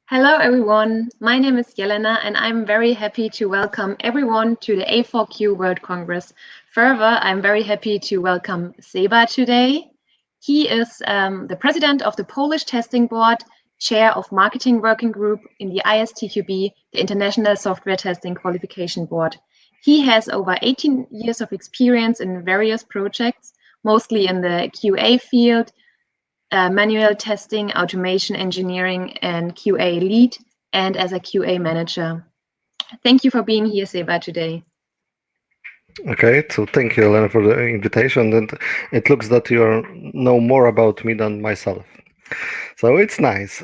Hello, everyone. My name is Jelena, and I'm very happy to welcome everyone to the A4Q World Congress. Further, I'm very happy to welcome Seba today. He is the president of the Polish Testing Board, chair of Marketing Working Group in the ISTQB, the International Software Testing Qualification Board. He has over 18 years of experience in various projects, mostly in the QA field, manual testing, automation engineering, and QA lead, and as a QA manager. Thank you for being here, Seba, today. Okay, so thank you, Elena, for the invitation. And it looks that you know more about me than myself. So it's nice.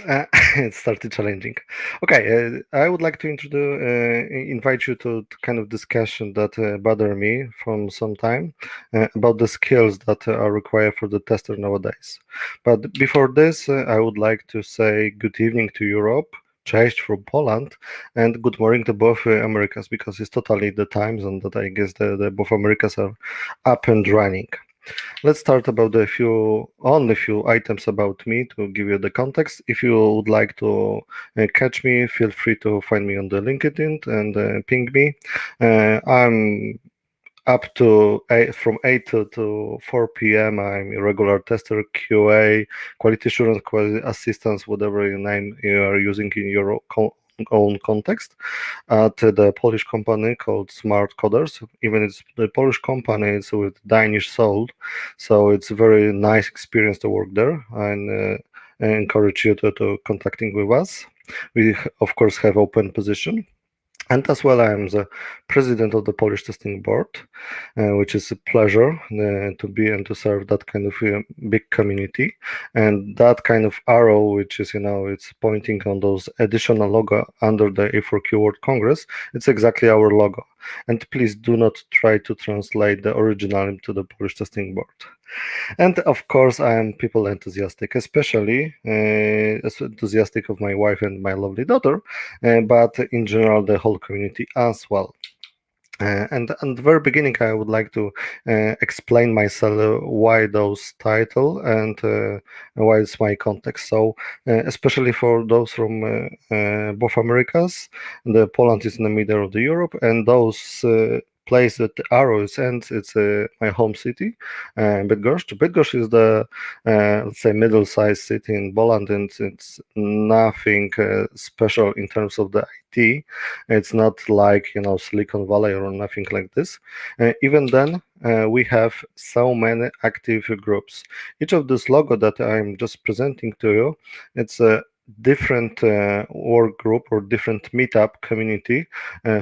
It started challenging. Okay, I would like to invite you to kind of discussion that bother me from some time about the skills that are required for the tester nowadays. But before this, I would like to say good evening to Europe. Cześć from Poland, and good morning to both Americas, because it's totally the time zone that I guess the both Americas are up and running. Let's start about only few items about me to give you the context. If you would like to catch me, feel free to find me on the LinkedIn and ping me. I'm up to from 8 to 4 p.m. I'm a regular tester, QA, quality assurance, quality assistance, whatever name you are using in your own context, at the Polish company called Smart Coders. Even it's the Polish company, it's with Danish soul, so it's a very nice experience to work there, and I encourage you to contacting with us. We of course have open position. And as well, I'm the president of the Polish Testing Board, which is a pleasure to be and to serve that kind of big community. And that kind of arrow, which is, it's pointing on those additional logo under the A4Q World Congress, it's exactly our logo. And please do not try to translate the original into the Polish Testing Board. And of course, I am people enthusiastic, especially enthusiastic of my wife and my lovely daughter, but in general, the whole community as well. And at the very beginning, I would like to explain myself why those title and why it's my context. So, especially for those from both Americas, Poland is in the middle of the Europe, and those place that the arrow is ends, it's my home city, Bydgoszcz. Bydgoszcz is the, let's say, middle-sized city in Poland, and it's nothing special in terms of the IT. It's not like, Silicon Valley or nothing like this. Even then, we have so many active groups. Each of this logo that I'm just presenting to you, it's a different work group or different meetup community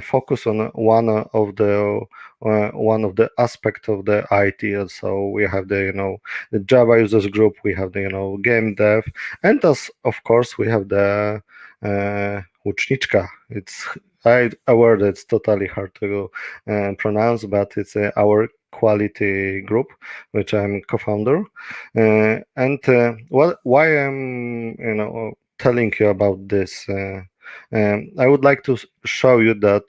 focus on one of the aspect of the IT. So we have the Java users group, we have the game dev, and as of course we have the Łuczniczka. It's a word that's totally hard to pronounce, but it's our quality group, which I'm co-founder. Why I'm telling you about this, I would like to show you that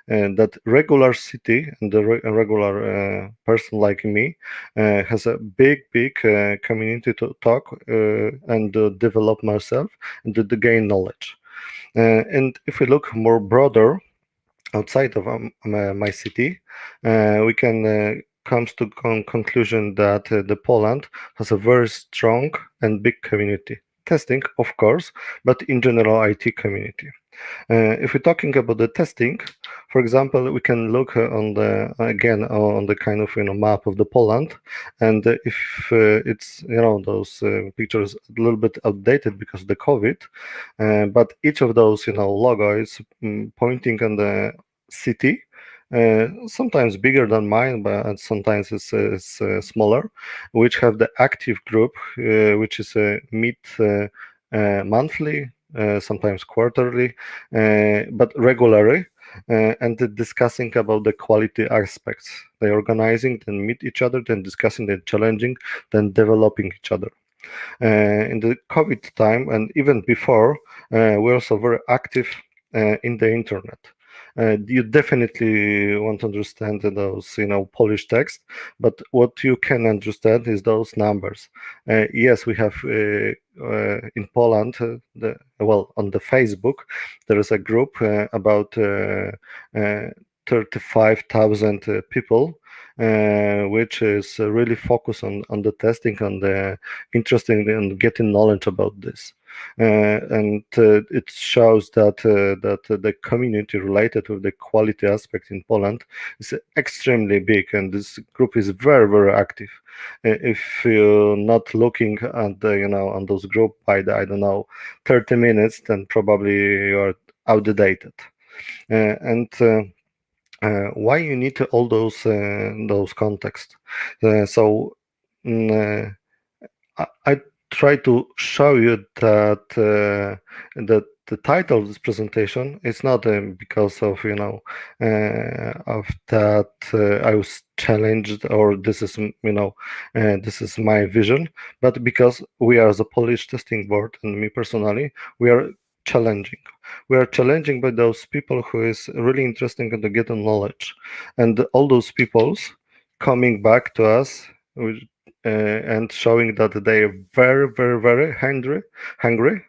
that regular city and the regular person like me has a big community to talk and develop myself and to gain knowledge. And if we look more broader outside of my city, we can comes to conclusion that the Poland has a very strong and big community. Testing, of course, but in general IT community. If we're talking about the testing, for example, we can look on the kind of map of the Poland, and if it's those pictures a little bit outdated because of the COVID, but each of those logo is pointing on the city. Sometimes bigger than mine, but sometimes it's smaller, which have the active group, which is meet monthly, sometimes quarterly, but regularly, and discussing about the quality aspects. They organizing, then meet each other, then discussing, then challenging, then developing each other. In the COVID time and even before, we're also very active in the internet. You definitely want to understand those, Polish text, but what you can understand is those numbers. Yes, we have in Poland, on the Facebook, there is a group about 35,000 people, which is really focused on the testing, on the interesting and getting knowledge about this. And it shows that the community related with the quality aspect in Poland is extremely big, and this group is very, very active. If you're not looking at the, on those group by the, I don't know, 30 minutes, then probably you're outdated. And why you need all those contexts? So. mm, I try to show you that that the title of this presentation is not because of of that I was challenged, or this is this is my vision, but because we are the Polish testing board, and me personally, we are challenging. We are challenging by those people who is really interesting to get knowledge, and all those peoples coming back to us with and showing that they are very, very, very hungry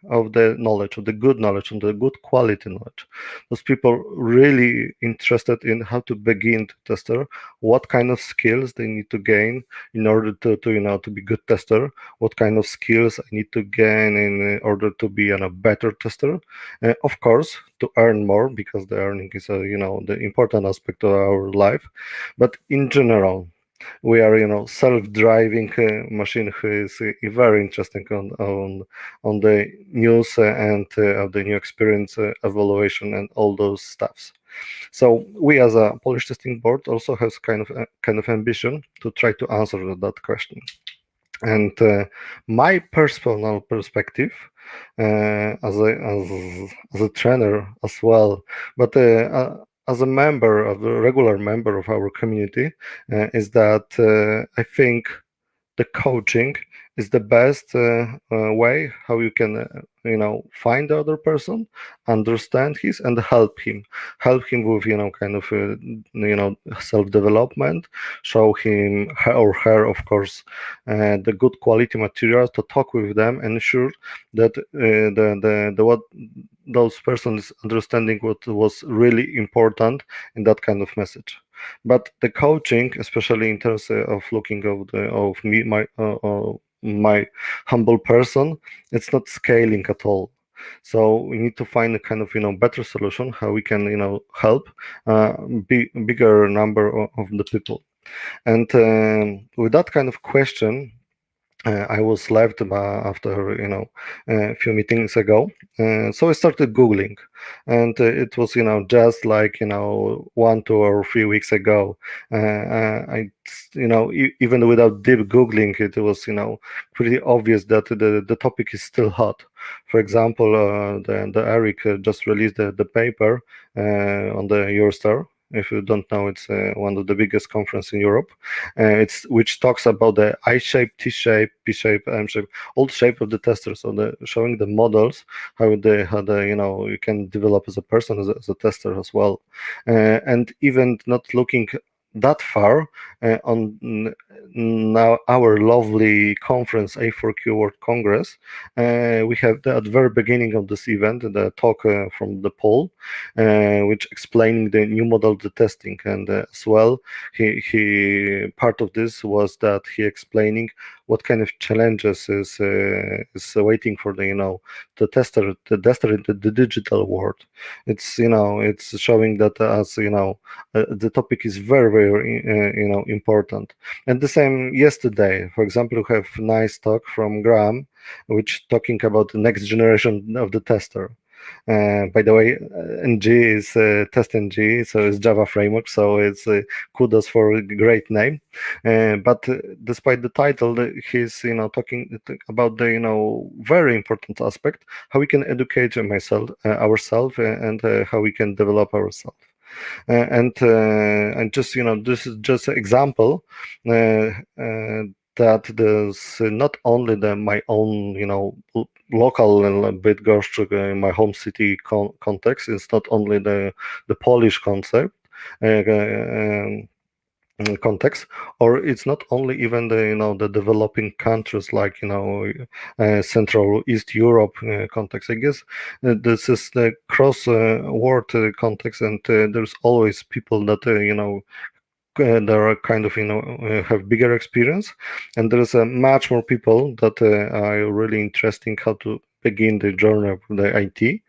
of the knowledge, of the good knowledge, and the good quality knowledge. Those people really interested in how to begin to tester, what kind of skills they need to gain in order to be good tester, what kind of skills I need to gain in order to be a better tester. Of course, to earn more, because the earning is the important aspect of our life, but in general we are self-driving machine who is very interesting on the news and of the new experience evaluation and all those stuffs. So we as a Polish testing board also has kind of ambition to try to answer that question. And my personal perspective as a trainer as well, but as a member, of a regular member of our community, is that I think the coaching is the best way how you can find the other person, understand his, and help him with kind of self-development, show him or her, of course, the good quality material to talk with them, and ensure that the what those persons understanding what was really important in that kind of message. But the coaching, especially in terms of looking of me, my humble person, it's not scaling at all. So we need to find a kind of better solution how we can help bigger number of the people. And with that kind of question, I was left after a few meetings ago. So I started Googling, and it was just like 1, 2, or 3 weeks ago. I even without deep Googling, it was pretty obvious that the topic is still hot. For example, the Eric just released the paper on the Eurostar. If you don't know, it's one of the biggest conference in Europe. It's which talks about the I shape, T shape, P shape, M shape, all shape of the tester. So the showing the models how the you can develop as a person, as a tester as well, and even not looking that far on now our lovely conference A4Q World Congress. We have at the very beginning of this event the talk from the Paul, which explaining the new model of the testing, and as well he part of this was that he explaining what kind of challenges is waiting for the tester in the digital world. It's showing that as the topic is very, very important. And the same yesterday, for example, we have nice talk from Graham, which talking about the next generation of the tester. By the way, NG is test NG, so it's Java framework, so it's kudos for a great name. But despite the title, he's talking about the very important aspect how we can educate ourselves, and how we can develop ourselves. And just this is just an example. that there's not only my own, local Bydgoszcz, my home city context. It's not only the Polish concept. Context, or it's not only even the developing countries like Central East Europe context. I guess this is the cross world context, and there's always people that there are kind of have bigger experience, and there is much more people that are really interesting how to begin the journey of the IT.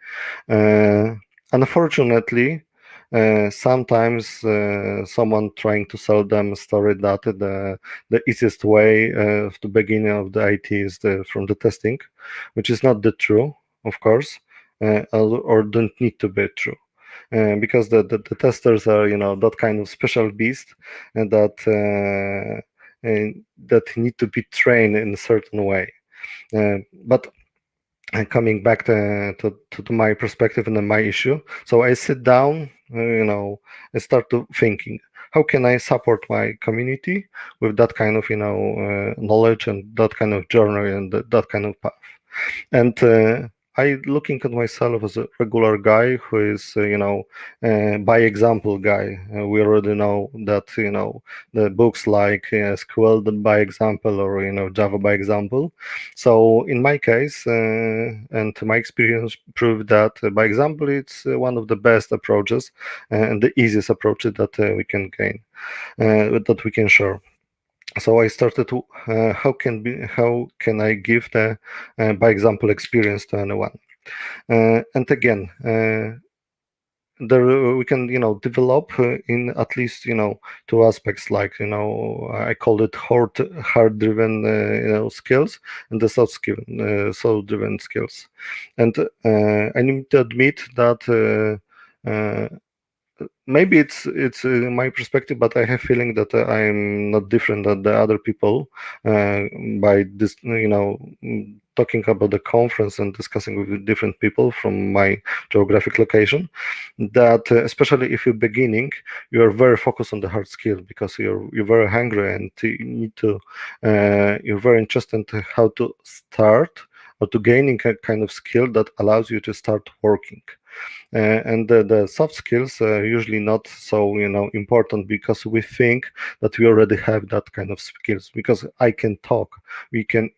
uh, Unfortunately, sometimes someone trying to sell them a story that the easiest way of the beginning of the IT is from the testing, which is not the true, of course, or don't need to be true. Because the testers are that kind of special beast, and that need to be trained in a certain way. But coming back to my perspective and my issue, so I sit down, and start to thinking, how can I support my community with that kind of knowledge and that kind of journey and that kind of path. And I looking at myself as a regular guy who is, by example guy. We already know that, the books like SQL by example, or Java by example. So in my case, and my experience proved that by example, it's one of the best approaches and the easiest approaches that we can gain, that we can share. So I started to how can I give the by example experience to anyone. And again, there we can develop in at least two aspects, like I call it hard driven skills, and the soft driven skills. And I need to admit that maybe it's my perspective, but I have feeling that I'm not different than the other people by this, talking about the conference and discussing with different people from my geographic location. That especially if you're beginning, you are very focused on the hard skill, because you're very hungry, and you need to you're very interested in how to start, or to gaining a kind of skill that allows you to start working. And the soft skills are usually not so important, because we think that we already have that kind of skills, because I can talk, we can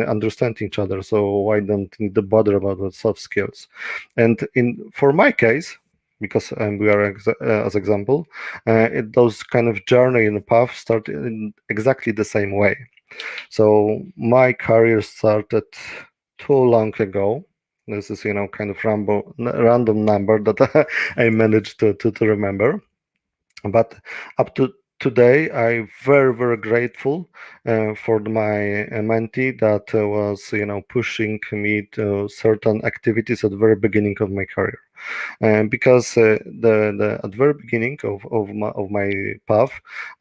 understand each other, so I don't need to bother about the soft skills. And in for my case, because we are as example, those kind of journey in the path start in exactly the same way. So my career started too long ago. This is, kind of random number that I managed to remember. But up to today, I'm very, very grateful for my mentee that was, pushing me to certain activities at the very beginning of my career. Because the at the very beginning of my path,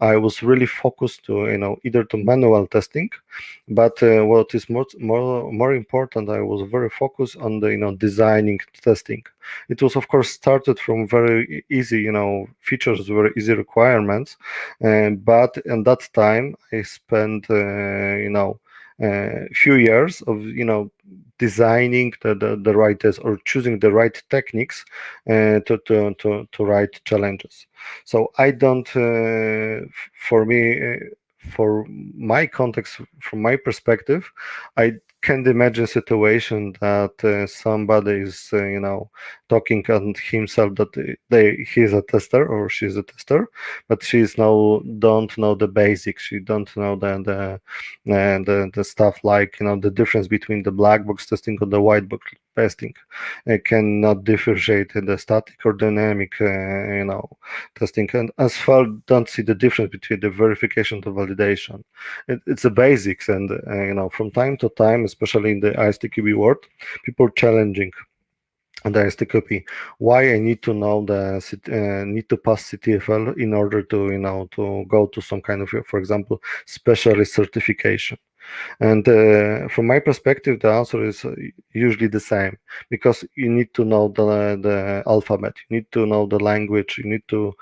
I was really focused to either to manual testing, but what is more important, I was very focused on the designing testing. It was of course started from very easy features, very easy requirements, but in that time I spent few years of designing the right test, or choosing the right techniques to write challenges. So I don't for me for my context, from my perspective, I can't imagine a situation that somebody is talking on himself that he's a tester or she's a tester, but she's now don't know the basics. She don't know the stuff like the difference between the black box testing and the white box testing. Cannot differentiate the static or dynamic testing, and as far don't see the difference between the verification to validation. It's the basics, and from time to time, especially in the ISTQB world, people challenging and the ISTQB, why I need to know need to pass CTFL in order to to go to some kind of, for example, specialist certification. And from my perspective, the answer is usually the same, because you need to know the alphabet, you need to know the language, you need to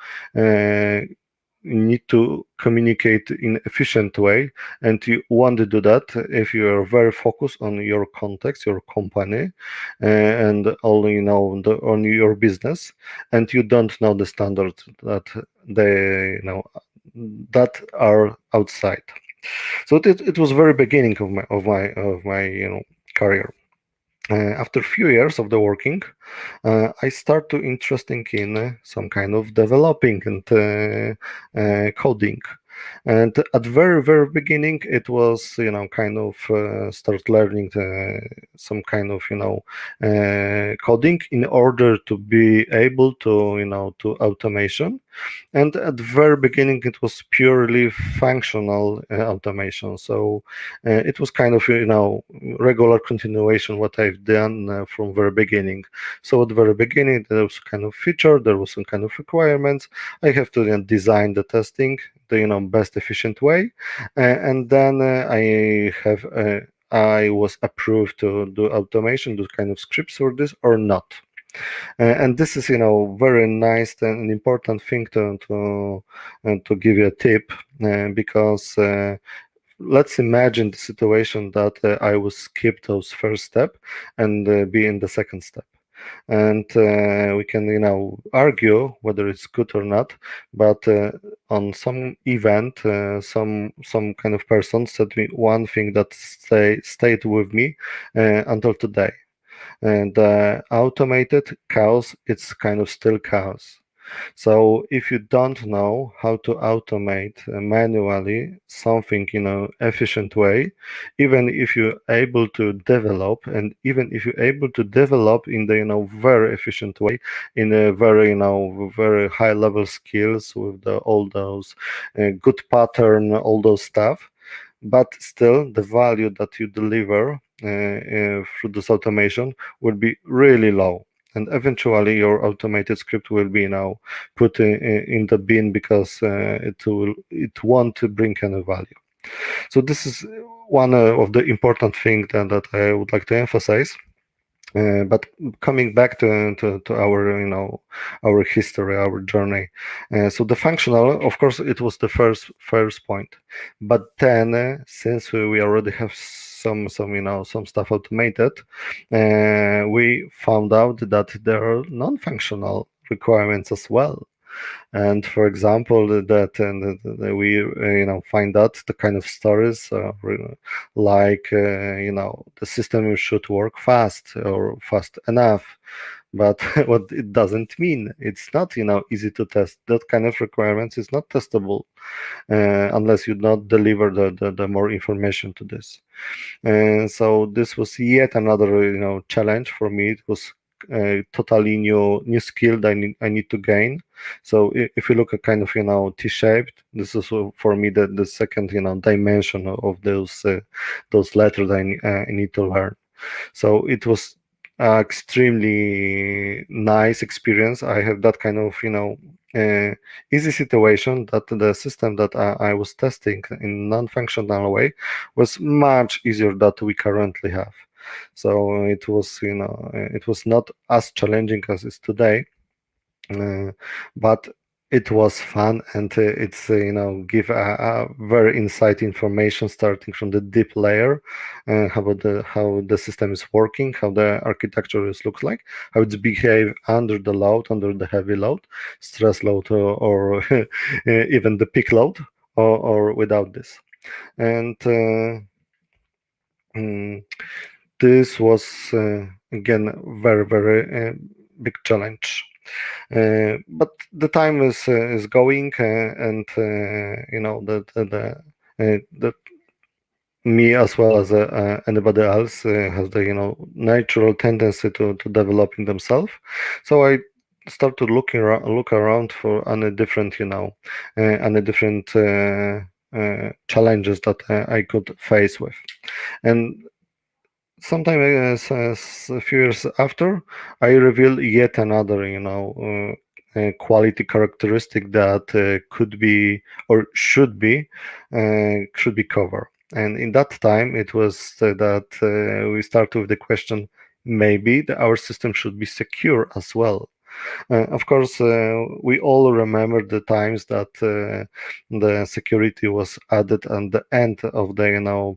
need to communicate in efficient way, and you want to do that if you are very focused on your context, your company, and only on your business, and you don't know the standards that they that are outside. So it was very beginning of my career. After a few years of the working, I start to interesting in some kind of developing and coding. And at very beginning, it was kind of start learning some kind of coding in order to be able to to automation. And at the very beginning, it was purely functional automation. So it was kind of regular continuation what I've done from very beginning. So at the very beginning, there was kind of feature, there was some kind of requirements. I have to design the testing the best efficient way, and then I was approved to do automation, do kind of scripts for this or not. And this is very nice and important thing to give you a tip, because let's imagine the situation that I would skip those first step and be in the second step. And we can argue whether it's good or not, but on some event some kind of person said me one thing that stayed with me until today. And automated chaos, it's kind of still chaos. So if you don't know how to automate manually something in an efficient way, even if you're able to develop, and even if you're able to develop in the very efficient way, in a very very high level skills with all those good pattern, all those stuff, but still the value that you deliver through this automation will be really low, and eventually your automated script will be put in the bin because it won't bring any value. So this is one of the important things that I would like to emphasize. But coming back to our our history, our journey. So the functional, of course, it was the first point. But then since we already have some stuff automated, we found out that there are non-functional requirements as well. And for example, that and we find out the kind of stories like the system should work fast or fast enough, but what it doesn't mean, it's not easy to test. That kind of requirements is not testable unless you not deliver the more information to this. And so this was yet another challenge for me. It was a totally new skill that I need to gain. So if you look at kind of T-shaped, this is for me the second dimension of those letters I need to learn. So it was extremely nice experience. I have that kind of easy situation that the system that I was testing in non-functional way was much easier that we currently have. So it was it was not as challenging as it's today, but it was fun, and it's give a very insight information starting from the deep layer, how the system is working, how the architecture looks like, how it's behave under the load, under the heavy load, stress load, or even the peak load, or without this. And mm, this was again very big challenge. But the time is going, and the me as well as anybody else has the natural tendency to developing themselves. So I start to look around for any different any different challenges that I could face with. And sometimes a few years after, I reveal yet another quality characteristic that could be or should be covered. And in that time, it was that we start with the question, maybe our system should be secure as well. Of course, we all remember the times that the security was added at the end of the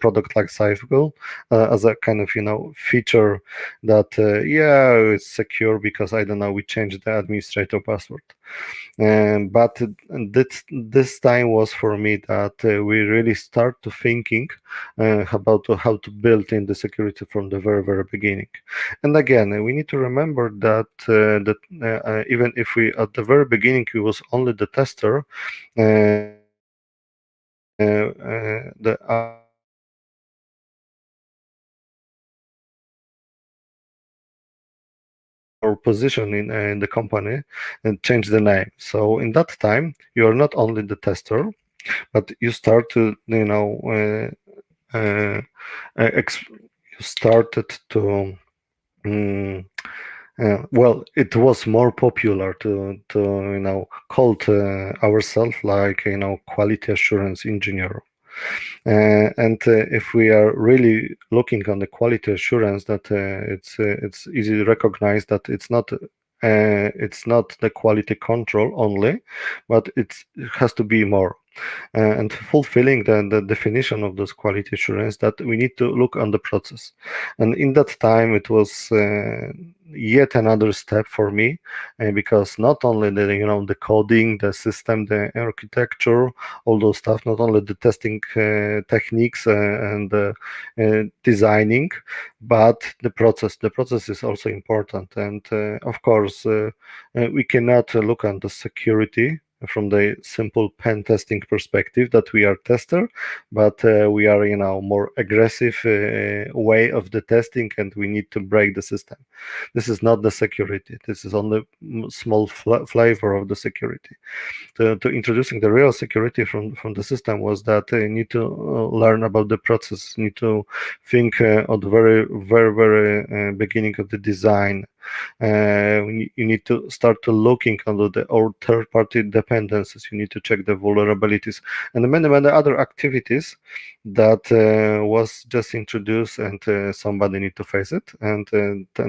product life cycle as a kind of feature that yeah, it's secure because I don't know, we changed the administrator password. But this time was for me that we really start to thinking about how to build in the security from the very beginning. And again, we need to remember that even if we at the very beginning we was only the tester, our position in the company and change the name. So in that time, you are not only the tester, but you start to you started to well, it was more popular to call ourselves like quality assurance engineer. And if we are really looking on the quality assurance, that it's easy to recognize that it's not the quality control only, but it has to be more. And fulfilling the definition of this quality assurance, that we need to look on the process. And in that time, it was yet another step for me, because not only the coding, the system, the architecture, all those stuff, not only the testing techniques and designing, but the process. The process is also important, and of course, we cannot look at the security from the simple pen testing perspective that we are tester, but we are more aggressive way of the testing, and we need to break the system. This is not the security. This is only small flavor of the security. To introducing the real security from the system was that you need to learn about the process, need to think at the very beginning of the design. You need to start to looking under the old third-party dependencies. You need to check the vulnerabilities and many other activities that was just introduced, and somebody need to face it. And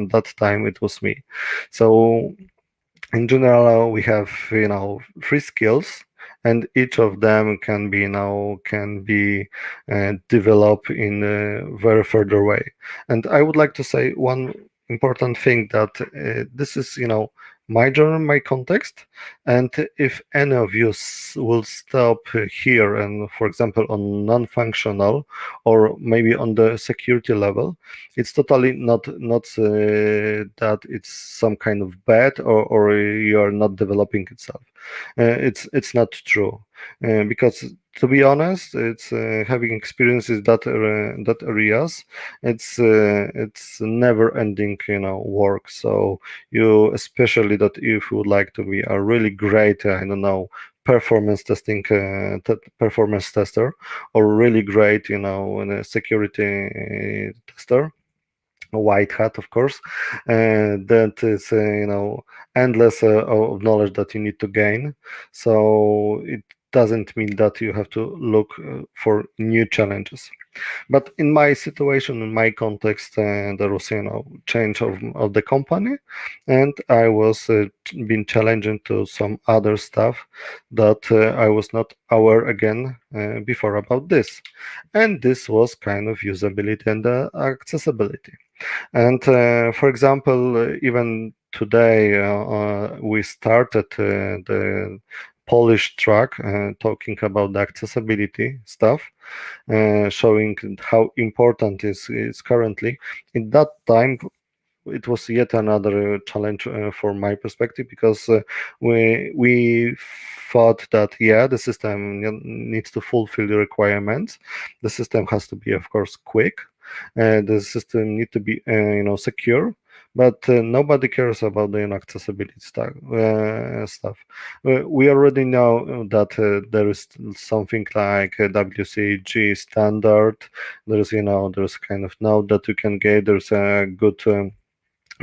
that time it was me. So in general, we have three skills, and each of them can be developed in a very further way. And I would like to say one important thing, that this is my journey, my context, and if any of you will stop here and, for example, on non-functional or maybe on the security level, it's totally not that it's some kind of bad, or you are not developing itself. It's not true, because to be honest, it's having experiences that areas. It's never ending work. So you, especially that if you would like to be a really great I don't know, performance testing performance tester, or really great security tester, a white hat, of course, that is endless of knowledge that you need to gain. So it doesn't mean that you have to look for new challenges. But in my situation, in my context, there was change of the company, and I was being challenged to some other stuff that I was not aware again before about this. And this was kind of usability and accessibility. And for example, even today, we started the Polish track talking about the accessibility stuff, showing how important is currently. In that time, it was yet another challenge from my perspective, because we thought that yeah, the system needs to fulfill the requirements. The system has to be, of course, quick. The system need to be secure, but nobody cares about the accessibility stuff. We already know that there is something like a WCAG standard. There's kind of node that you can get. There's a good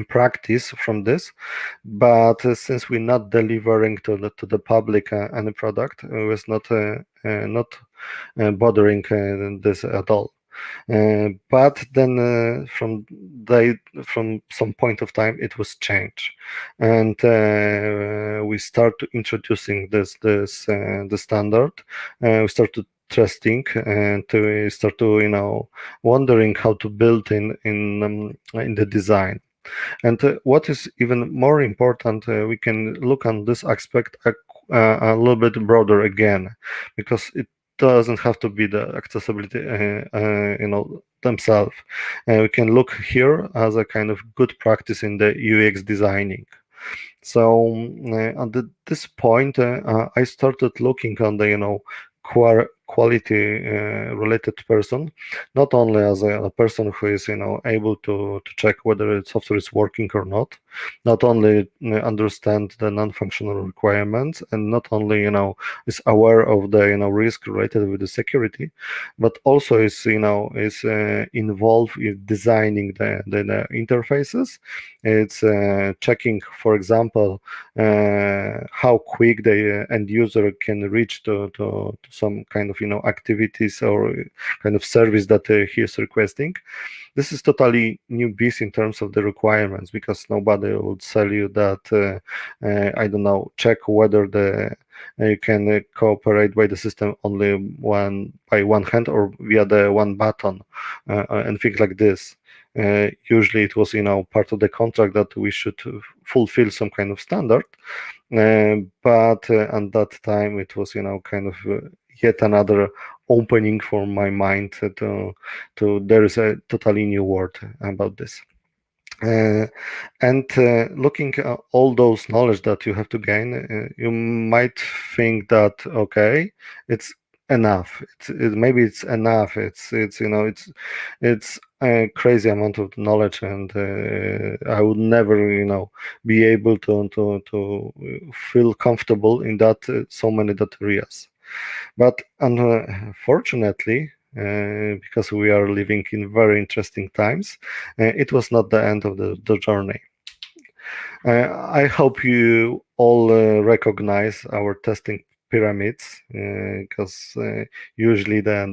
practice from this, but since we're not delivering to the public any product, was not bothering this at all. But then from some point of time it was changed, and we start to introducing the standard. We start to testing and we start to wondering how to build in the design. And what is even more important, we can look on this aspect a little bit broader again, because it doesn't have to be the accessibility, themselves. We can look here as a kind of good practice in the UX designing. So at this point, I started looking on the quality related person, not only as a person who is able to check whether the software is working or not only understand the non-functional requirements, and not only is aware of the risk related with the security, but also is involved in designing the interfaces. It's checking, for example, how quick the end user can reach to some kind of activities or kind of service that he is requesting. This is totally new beast in terms of the requirements, because nobody would tell you that I don't know, check whether the you can cooperate by the system only by one hand or via the one button, and things like this. Usually it was part of the contract that we should fulfill some kind of standard, but at that time it was kind of yet another opening for my mind to there is a totally new world about this. Uh, and looking at all those knowledge that you have to gain, you might think that okay, it's enough. Maybe it's enough. It's a crazy amount of knowledge, and I would never be able to feel comfortable in that so many that areas. But unfortunately, because we are living in very interesting times, it was not the end of the journey. I hope you all recognize our testing pyramids, because usually on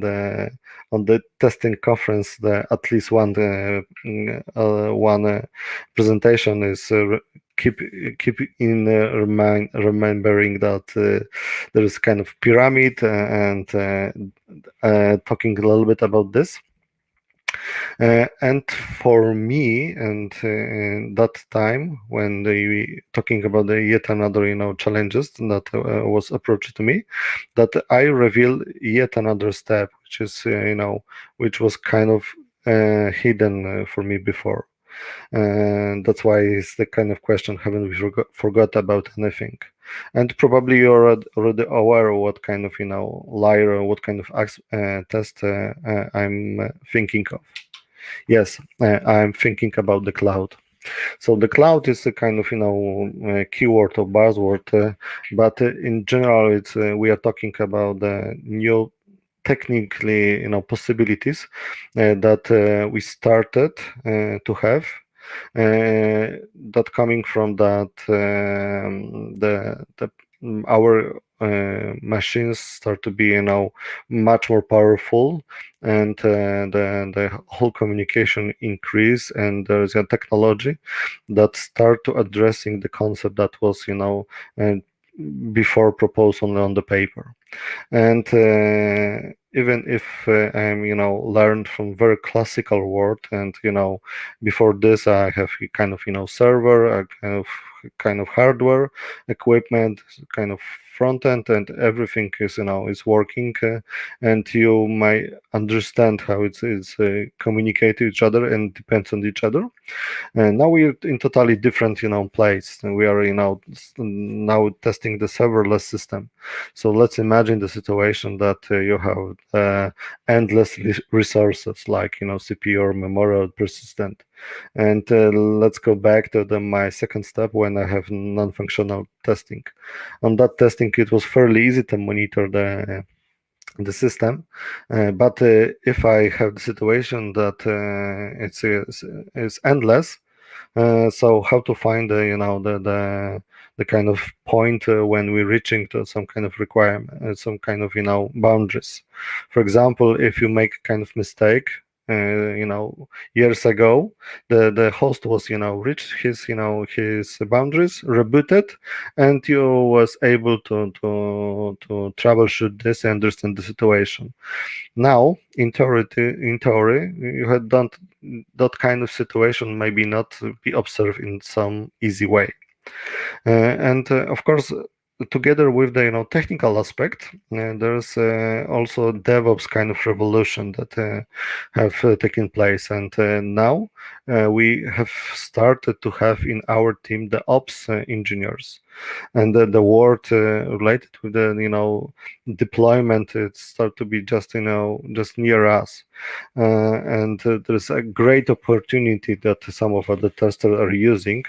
the testing conference, at least one presentation is keep in remembering that there is kind of pyramid, and talking a little bit about this. And for me, and that time when they talking about the yet another challenges that was approached to me, that I revealed yet another step, which is which was kind of hidden for me before. And that's why it's the kind of question, haven't we forgot about anything? And probably you're already aware of what kind of layer, or what kind of test I'm thinking of. Yes, I'm thinking about the cloud. So the cloud is a kind of keyword or buzzword, but in general, it's we are talking about the new technically possibilities that we started to have, that coming from that our machines start to be much more powerful, and the whole communication increase, and there's a technology that start to addressing the concept that was before proposed only on the paper. And even if I'm learned from very classical world, and before this I have a kind of server, a kind of hardware equipment, kind of front end, and everything is working, and you might understand how it's communicate to each other and depends on each other. And now we're in totally different place, and we are now testing the serverless system. So let's imagine the situation that you have endless resources like CPU or memory or persistent. And let's go back to my second step, when I have non-functional testing. On that testing, it was fairly easy to monitor the system, but if I have the situation that it's endless, so how to find the the kind of point when we're reaching to some kind of requirement, some kind of boundaries. For example, if you make kind of mistake, years ago, the host was reached his boundaries, rebooted, and you was able to troubleshoot this and understand the situation. Now, in theory, you had done that kind of situation maybe not be observed in some easy way. And of course, together with the technical aspect, there's also DevOps kind of revolution that have taken place, and now we have started to have in our team the ops engineers, and the word related with the deployment, it start to be just near us. And there's a great opportunity that some of the testers are using,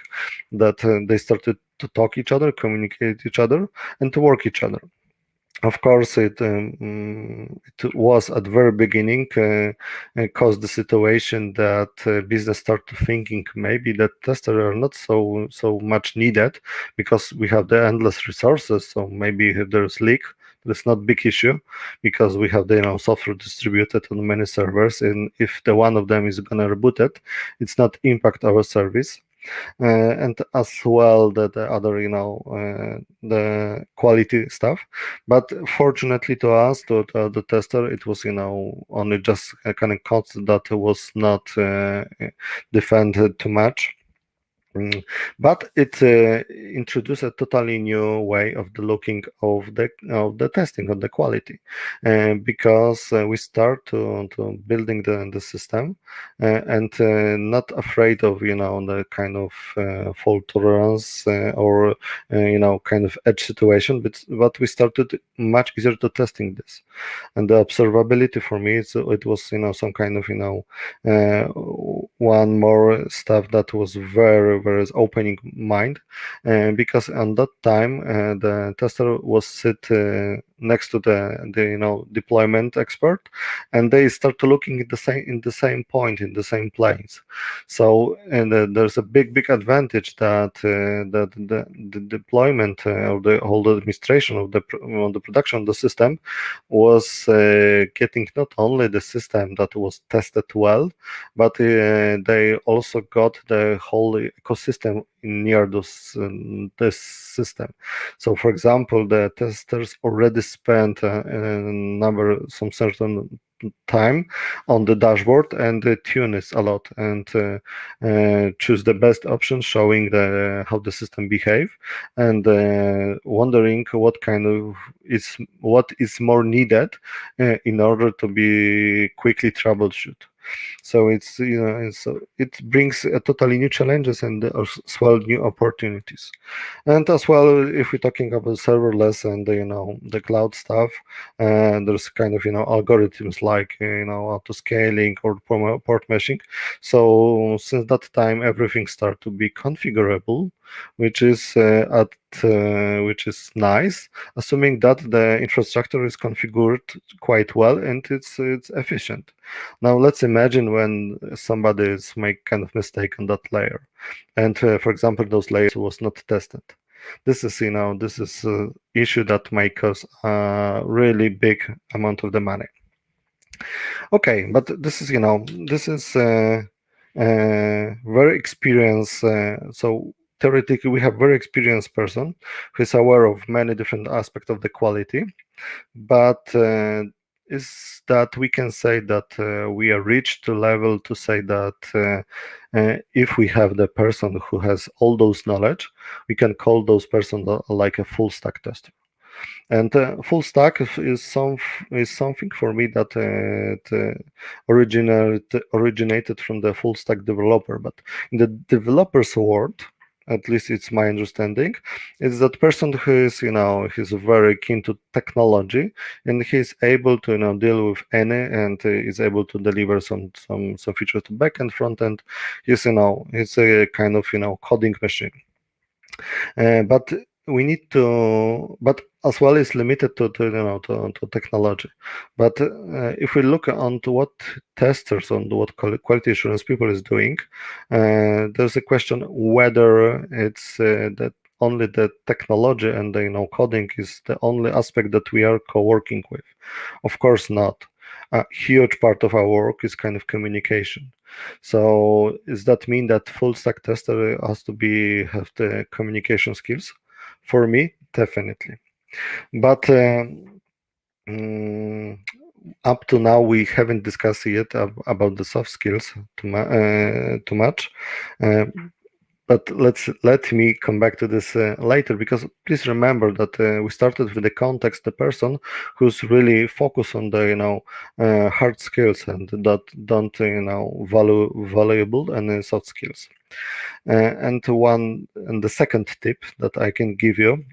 that they started to talk each other, communicate each other, and to work each other. Of course, it was at the very beginning caused the situation that business started thinking maybe that testers are not so much needed, because we have the endless resources. So maybe if there's leak, it's not big issue, because we have the software distributed on many servers, and if the one of them is gonna reboot it, it's not impact our service. And as well the other the quality stuff. But fortunately to us, to the tester, it was only just a kind of code that was not defended too much. But it introduced a totally new way of the looking of the testing of the quality, because we start to building the system, and not afraid of the kind of fault tolerance, or kind of edge situation, but we started much easier to testing this. And the observability for me, it was some kind of uh, one more stuff that was very opening mind, because on that time the tester was sit next to the deployment expert, and they start to looking at the same point, in the same place. So, and there's a big advantage that that the deployment or the whole administration of the production of the system was getting not only the system that was tested well, but they also got the whole ecosystem near this system. So, for example, the testers already spent some certain time on the dashboard, and tune it a lot, and choose the best option, showing how the system behave, and wondering what is more needed in order to be quickly troubleshoot. So it brings a totally new challenges, and as well new opportunities. And as well, if we're talking about serverless and the cloud stuff, there's kind of algorithms like auto scaling or port meshing. So since that time, everything start to be configurable, which is which is nice, assuming that the infrastructure is configured quite well and it's efficient. Now let's imagine when somebody is make kind of mistake on that layer, and for example, those layers was not tested. This is issue that may cause a really big amount of the money. Okay, but this is very experienced. So theoretically, we have very experienced person who is aware of many different aspects of the quality, but is that we can say that we are reached to level to say that if we have the person who has all those knowledge, we can call those person like a full stack tester. And full stack is something for me that originated from the full stack developer. But in the developer's world, at least it's my understanding, is that person who is he's very keen to technology, and he's able to deal with any, and is able to deliver some feature to back and front end. He's he's a kind of coding machine. But we need to, but as well is limited to technology. But if we look onto what testers, on what quality assurance people is doing, there's a question whether it's that only the technology and the coding is the only aspect that we are co-working with. Of course not. A huge part of our work is kind of communication. So does that mean that full stack tester has to have the communication skills? For me, definitely. But mm, up to now, we haven't discussed yet about the soft skills too much. Uh, but let me come back to this later, because please remember that we started with the context, the person who's really focused on the hard skills and that don't valuable and soft skills. And the second tip that I can give you,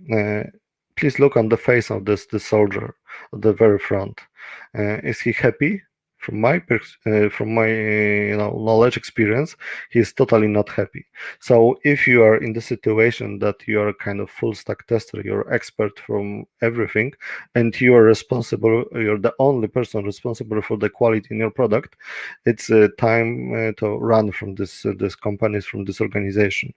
please look on the face of this soldier at the very front. Is he happy? From my knowledge experience, he is totally not happy. So if you are in the situation that you are kind of full stack tester, you're expert from everything, and you are responsible, you're the only person responsible for the quality in your product, it's time to run from this companies, from this organization,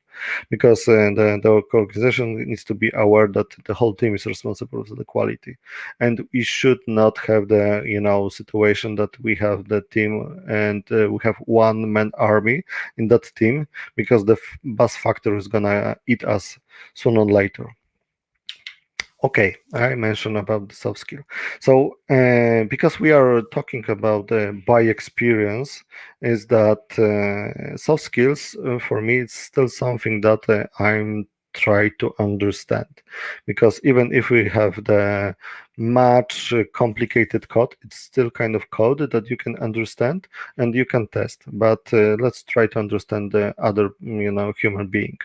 because the organization needs to be aware that the whole team is responsible for the quality, and we should not have the situation that we have the team and we have one man army in that team, because the bus factor is gonna eat us sooner or later. Okay, I mentioned about the soft skill. So, because we are talking about by experience, is that soft skills for me it's still something that I'm try to understand, because even if we have the much complicated code, it's still kind of code that you can understand and you can test. But let's try to understand the other human being.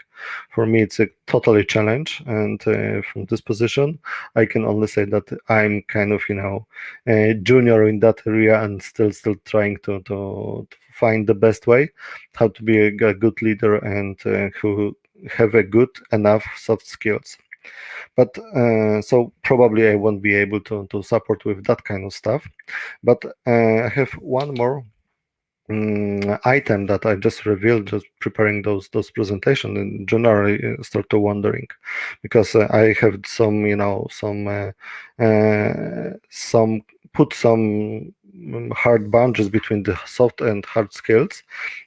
For me, it's a totally challenge, and from this position, I can only say that I'm kind of junior in that area, and still trying to find the best way how to be a good leader and who have a good enough soft skills. But so probably I won't be able to support with that kind of stuff. But I have one more item that I just revealed, just preparing those presentations, and generally start to wondering, because I have some put some hard boundaries between the soft and hard skills.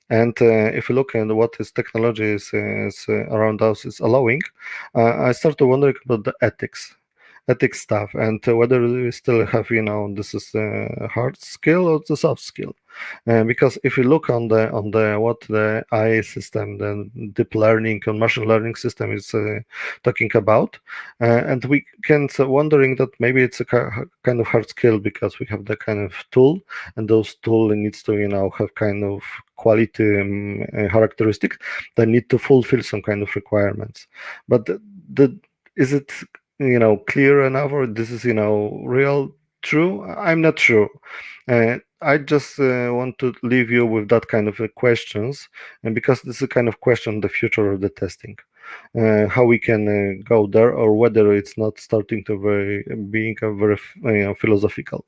And if you look at what this technology is around us is allowing, I start to wondering about the ethics stuff, and whether we still have this is a hard skill or the soft skill. Because if you look on the what the AI system, the deep learning and machine learning system is talking about, and we can wondering that maybe it's a kind of hard skill, because we have the kind of tool, and those tool needs to have kind of quality characteristics that need to fulfill some kind of requirements. But is it clear enough, or this is real true? I'm not sure. I just want to leave you with that kind of questions, and because this is a kind of question the future of the testing, how we can go there, or whether it's not starting to being a very philosophical.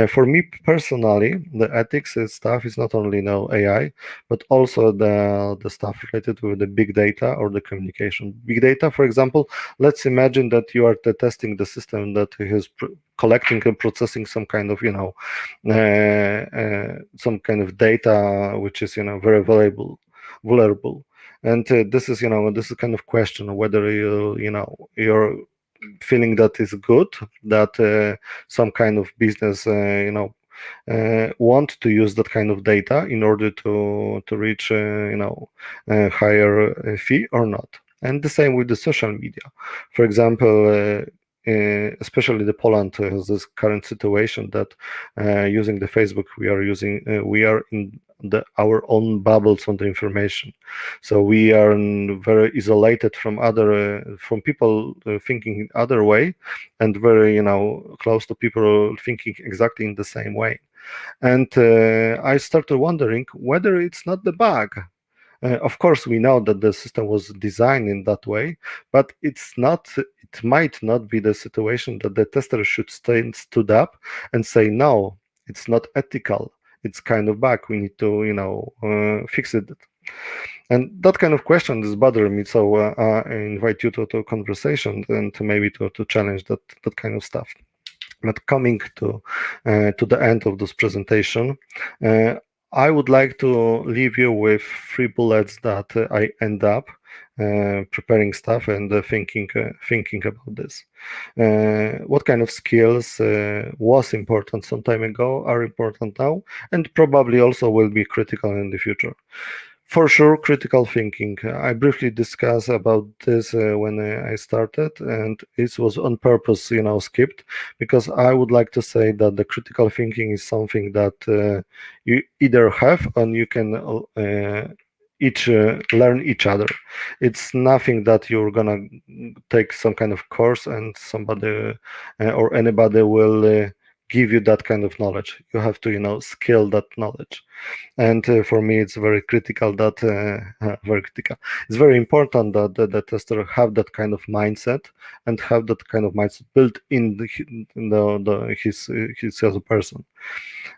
For me personally, the ethics stuff is not only AI, but also the stuff related with the big data or the communication. Big data, for example, let's imagine that you are testing the system that is collecting and processing some kind of some kind of data which is very vulnerable. And this is kind of question whether you're feeling that is good, that some kind of business want to use that kind of data in order to reach a higher fee or not. And the same with the social media. For example, especially the Poland has this current situation that using the Facebook, we are in our own bubbles on the information. So we are very isolated from from people thinking other way, and very close to people thinking exactly in the same way. And I started wondering whether it's not the bug. Of course, we know that the system was designed in that way, but it's not. It might not be the situation that the tester should stood up and say, "No, it's not ethical. It's kind of bug. We need to, fix it." And that kind of question is bothering me, so I invite you to a conversation and maybe to challenge that kind of stuff. But coming to the end of this presentation, I would like to leave you with 3 bullets that I end up preparing stuff and thinking about this. What kind of skills was important some time ago, are important now, and probably also will be critical in the future. For sure, critical thinking. I briefly discussed about this when I started, and it was on purpose, skipped, because I would like to say that the critical thinking is something that you either have and you can each learn each other. It's nothing that you're gonna take some kind of course and somebody or anybody will give you that kind of knowledge. You have to, skill that knowledge. And for me, it's very critical that very critical. It's very important that the tester have that kind of mindset and have that kind of mindset built in his as a person.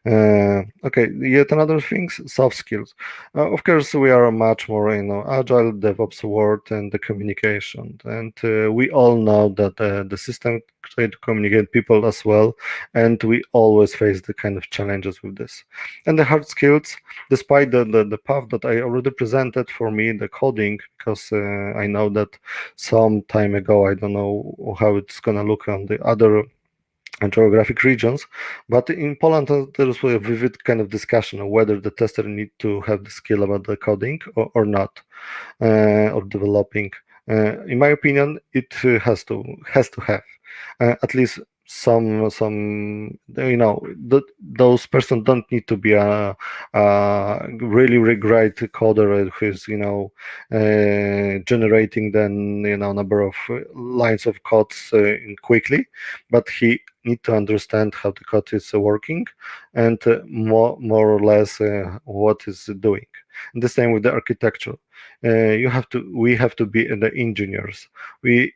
Okay, yet another things, soft skills. Of course, we are much more agile DevOps world and the communication, and we all know that the system try to communicate people as well, and we always face the kind of challenges with this. And the hard skills, despite the path that I already presented for me, the coding, because I know that some time ago, I don't know how it's gonna look on the other geographic regions, but in Poland there is a vivid kind of discussion of whether the tester need to have the skill about the coding or not, or developing. In my opinion, it has to have at least some those person don't need to be a really great coder who's generating then number of lines of codes quickly, but he need to understand how the code is working and more or less what is doing. And the same with the architecture. We have to be the engineers. We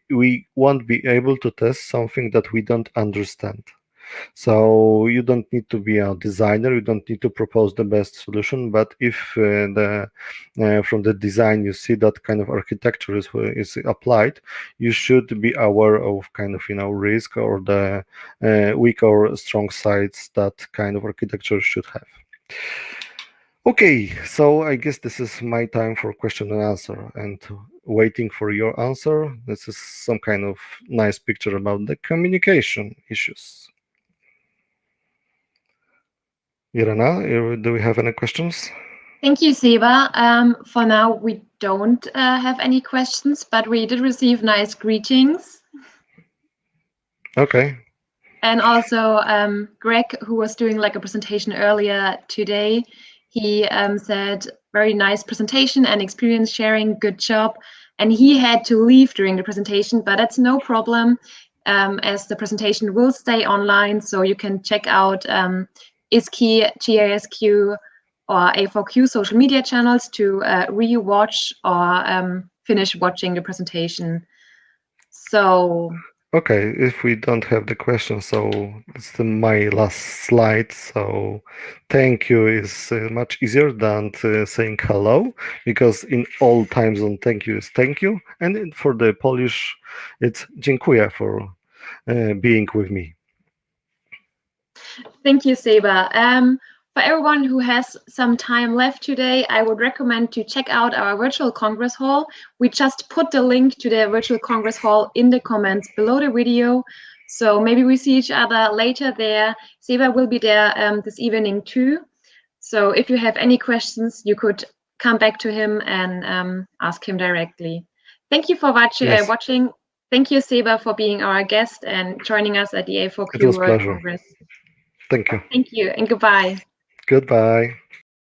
won't be able to test something that we don't understand. So you don't need to be a designer. You don't need to propose the best solution. But if from the design you see that kind of architecture is applied, you should be aware of kind of risk or the weak or strong sides that kind of architecture should have. Okay, so I guess this is my time for question and answer, and waiting for your answer. This is some kind of nice picture about the communication issues. Irena, do we have any questions? Thank you, Seba. For now, we don't have any questions, but we did receive nice greetings. Okay. And also, Greg, who was doing like a presentation earlier today, he said, very nice presentation and experience sharing, good job. And he had to leave during the presentation, but that's no problem, as the presentation will stay online. So you can check out ISKI, GISQ, or A4Q social media channels to re-watch or finish watching the presentation. So okay, if we don't have the question, so it's my last slide. So thank you is much easier than saying hello, because in all time zone thank you is thank you, and for the Polish it's dziękuję for being with me. Thank you, Seba. For everyone who has some time left today, I would recommend to check out our virtual Congress Hall. We just put the link to the virtual Congress Hall in the comments below the video. So maybe we see each other later there. Seba will be there this evening too. So if you have any questions, you could come back to him and ask him directly. Thank you for watching. Thank you, Seba, for being our guest and joining us at the A4Q World Congress. Thank you. Thank you and goodbye. Goodbye.